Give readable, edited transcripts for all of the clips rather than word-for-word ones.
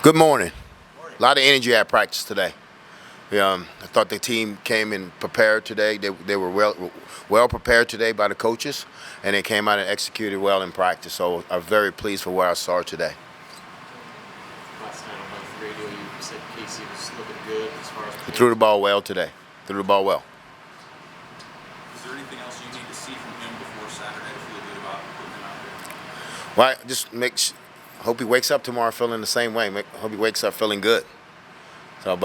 Good morning. A lot of energy at practice today. I thought the team came in prepared today. They were well prepared today by the coaches, and they came out and executed well in practice. So I'm very pleased for what I saw today. Last night on the radio, you said Casey was looking good as far as He threw the ball well today. Threw the ball well. Is there anything else you need to see from him before Saturday to feel good about putting him out there? Well, hope he wakes up tomorrow feeling the same way. Hope he wakes up feeling good. But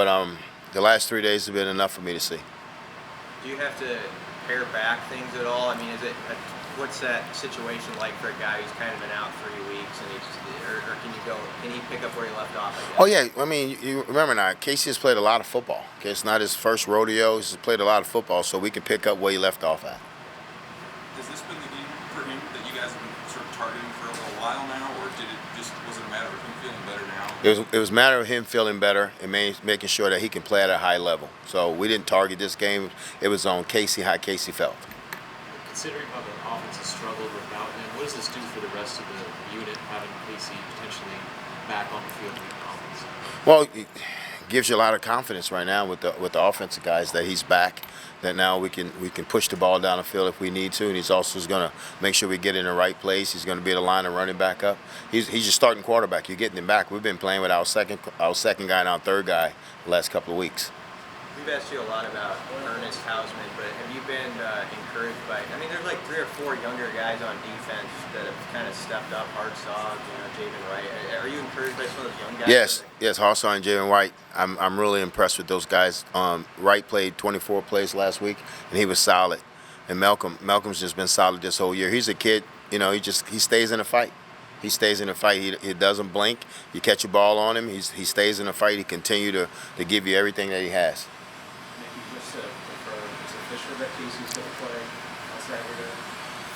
the last 3 days have been enough for me to see. Do you have to pare back things at all? I mean, what's that situation like for a guy who's kind of been out 3 weeks, and can he pick up where he left off, I guess? Oh yeah, I mean, you remember now, Casey has played a lot of football. Okay, it's not his first rodeo. He's played a lot of football, so we can pick up where he left off at. Has this been the game for him that you guys have been sort of targeting for a little while now, or was it a matter of him feeling better now? It was a matter of him feeling better and making sure that he can play at a high level. So we didn't target this game. It was on Casey, how Casey felt. Considering how the offense has struggled without him, what does this do for the rest of the unit, having Casey potentially back on the field in the offense? Well, it gives you a lot of confidence right now with the offensive guys that he's back. That now we can push the ball down the field if we need to, and he's also going to make sure we get in the right place. He's going to be the line of running back up. He's your starting quarterback. You're getting him back. We've been playing with our second guy and our third guy the last couple of weeks. We've asked you a lot about Ernest Hausman, but have you been encouraged by? I mean, there's like 3 or 4 younger guys on defense that have kind of stepped up. Hartzog, Javen Wright. Are you encouraged by some of those young guys? Yes, Hartzog and Javen Wright. I'm really impressed with those guys. Wright played 24 plays last week, and he was solid. And Malcolm's just been solid this whole year. He's a kid. He stays in the fight. He stays in the fight. He doesn't blink. You catch a ball on him, he stays in the fight. He continue to give you everything that he has. That Casey's going to play on Saturday?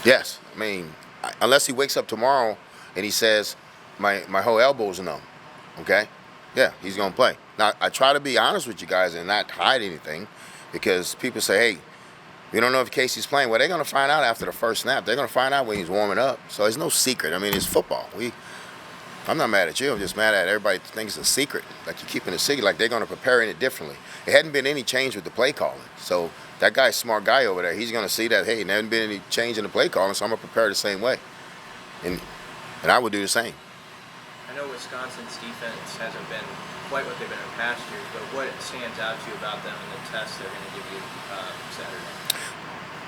Yes. I mean, unless he wakes up tomorrow and he says, my whole elbow's numb, okay? Yeah, he's going to play. Now, I try to be honest with you guys and not hide anything, because people say, hey, we don't know if Casey's playing. Well, they're going to find out after the first snap. They're going to find out when he's warming up. So it's no secret. I mean, it's football. I'm not mad at you. I'm just mad at everybody thinks it's a secret. Like you're keeping it secret, like they're going to prepare it differently. It hadn't been any change with the play calling. So that guy's a smart guy over there. He's going to see that, hey, there hasn't been any change in the play calling, so I'm going to prepare the same way. And I would do the same. I know Wisconsin's defense hasn't been quite what they've been in past years, but what stands out to you about them and the test they're going to give you Saturday?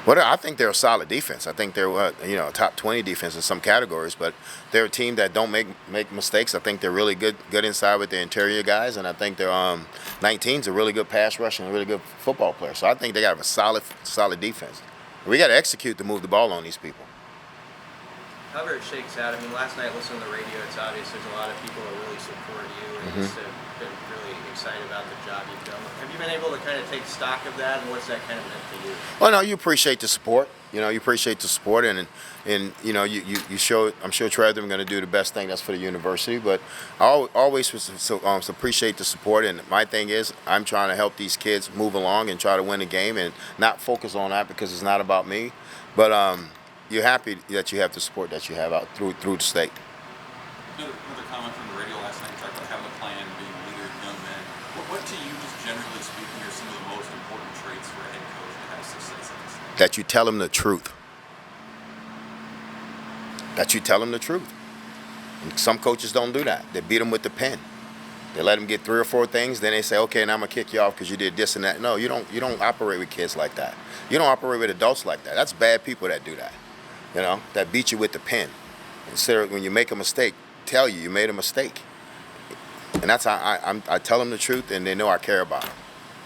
Well, I think they're a solid defense. I think they're a top 20 defense in some categories, but they're a team that don't make mistakes. I think they're really good inside with their interior guys, and I think they're 19's a really good pass rush and a really good football player. So I think they got a solid defense. We got to execute to move the ball on these people. However it shakes out, I mean, last night listening to the radio, it's obvious there's a lot of people that really support you and just have been really excited about the job you've done. Have you been able to kind of take stock of that, and what's that kind of meant to you? Well, no, you appreciate the support. You appreciate the support, and you show it. I'm sure Trevor going to do the best thing that's for the university, but I always appreciate the support. And my thing is, I'm trying to help these kids move along and try to win the game, and not focus on that because it's not about me. But you're happy that you have the support that you have out through the state. Another comment from the radio last night, you talked about having a plan, being a leader of young men. What to you, just generally speaking, are some of the most important traits for a head coach to have success in this? That you tell them the truth. That you tell them the truth. And some coaches don't do that. They beat them with the pen. They let them get 3 or 4 things, then they say, okay, now I'm gonna kick you off because you did this and that. No, you don't operate with kids like that. You don't operate with adults like that. That's bad people that do that. That beat you with the pen. Instead of when you make a mistake, tell you made a mistake. And that's how I tell them the truth, and they know I care about them.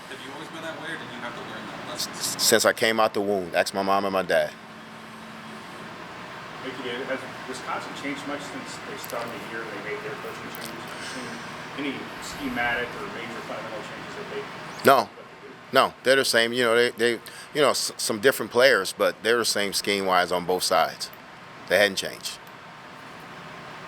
Have you always been that way, or did you have to learn that lesson? Since I came out the womb, ask my mom and my dad. Has Wisconsin changed much since they started the year and they made their coaching changes? Any schematic or major fundamental changes that they? No, they're the same. They some different players, but they're the same scheme-wise on both sides. They hadn't changed.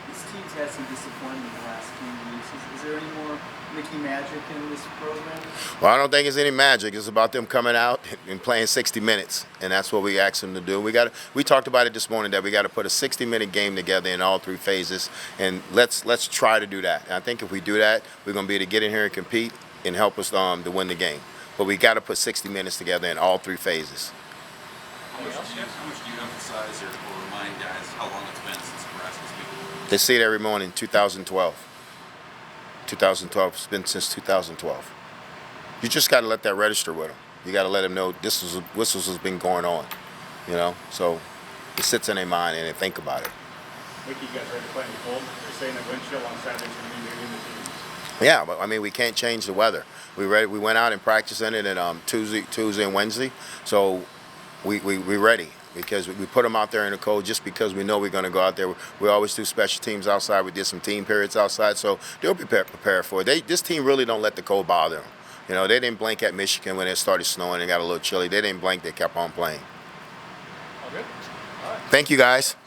This team's had some disappointment in the last few weeks. Is there any more Mickey magic in this program? Well, I don't think it's any magic. It's about them coming out and playing 60 minutes, and that's what we asked them to do. We talked about it this morning that we got to put a 60-minute game together in all 3 phases, and let's try to do that. And I think if we do that, we're going to be able to get in here and compete and help us to win the game. But we got to put 60 minutes together in all 3 phases. How much do you emphasize or remind guys how long it's been since Nebraska's beaten? They see it every morning. 2012. 2012. It's been since 2012. You just got to let that register with them. You got to let them know this has been going on. You know, so it sits in their mind and they think about it. Mickey, you guys ready to play in the cold? They're saying the wind chill on Saturday's going to be leading the team. Yeah, but I mean, we can't change the weather. We went out and practiced in it Tuesday and Wednesday, so we ready because we put them out there in the cold just because we know we're going to go out there. We always do special teams outside. We did some team periods outside, so they'll be prepared for it. This team really don't let the cold bother them. You know, they didn't blink at Michigan when it started snowing and got a little chilly. They didn't blink. They kept on playing. All good? All right. Thank you, guys.